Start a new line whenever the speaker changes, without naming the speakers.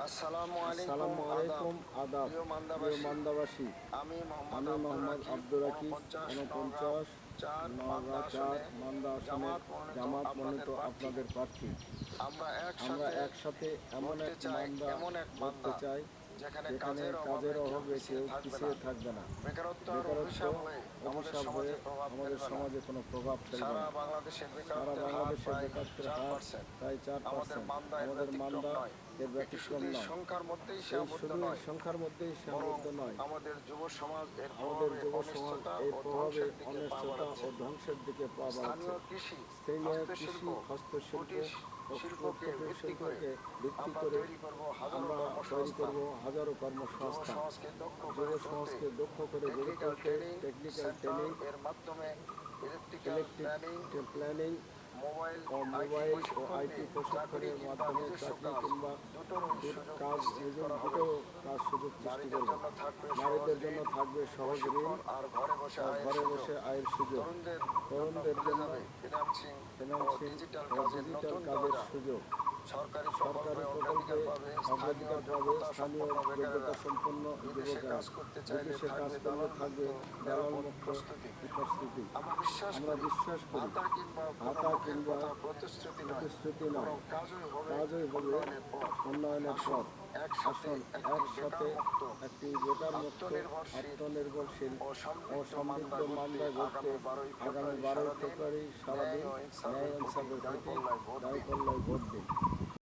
আসসালামু আলাইকুম, আদাব। প্রিয় মান্দাবাসী,
আমি
আমি মোহাম্মদ আব্দুর রাকিব, 49 নওগাঁ 4 মান্দা আসনের জামাত মনোনীত আপনাদের প্রার্থী। আমরা একসাথে এমন এক মান্দা গড়তে চাই যেখানে কাজের অভাবে কেউ পিছিয়ে থাকবে না,
বেকারত্ব
বেকারত্ব অভিশাপ হয়ে আমাদের সমাজে কোনো প্রভাব ফেলবে না। সারা বাংলাদেশে বেকারত্বের হার প্রায় 4%। আমাদের মান্দা এর ব্যতিক্রম নয়। এই শুধু সংখ্যার মধ্যেই সীমাবদ্ধ নয়,
আমাদের যুব সমাজ
আমাদের যুব সমাজ এর প্রভাবে অনিশ্চয়তা ও ধ্বংসের দিকে পা বাড়াচ্ছে। স্থানীয় কৃষি, হস্তশিল্প ও কুটির শিল্পকে ভিত্তি করে আমরা তৈরি করব হাজারো কর্মসংস্থান। যুব সমাজকে দক্ষ করে গড়ে তুলতে টেকনিক্যাল ট্রেনিং, ইলেকট্রিক প্ল্যানিং ও মোবাইল ও আইটি প্রশিক্ষণের মাধ্যমে চাকরি কিংবা দুটো কাজ সুযোগ সৃষ্টি করব। নারীদের জন্য থাকবে সহজ ঋণ আর ঘরে বসে আয়ের সুযোগ। তরুণদের জন্য ফিন্যান্সিং ও ডিজিটাল কাজের সুযোগ। সরকারি প্রকল্পে অগ্রাধিকার পাবে স্থানীয় যোগ্যতা সম্পন্ন যুবকেরা। বিদেশে কাজ করলে থাকবে দালাল মুক্ত উপস্থিতি। আমরা বিশ্বাস করি হাতা কিংবা প্রতিশ্রুতি নয়, কাজই হবে উন্নয়নের পথ। আসুন একসাথে একটি বেকার মুক্ত, আত্মনির্ভরশীল ও সমৃদ্ধ মান্দা গড়তে আগামী 12 ফেব্রুয়ারি সারাদিন ন্যায় ইনসাফের প্রতীক দাঁড়িপাল্লায় ভোট দিন।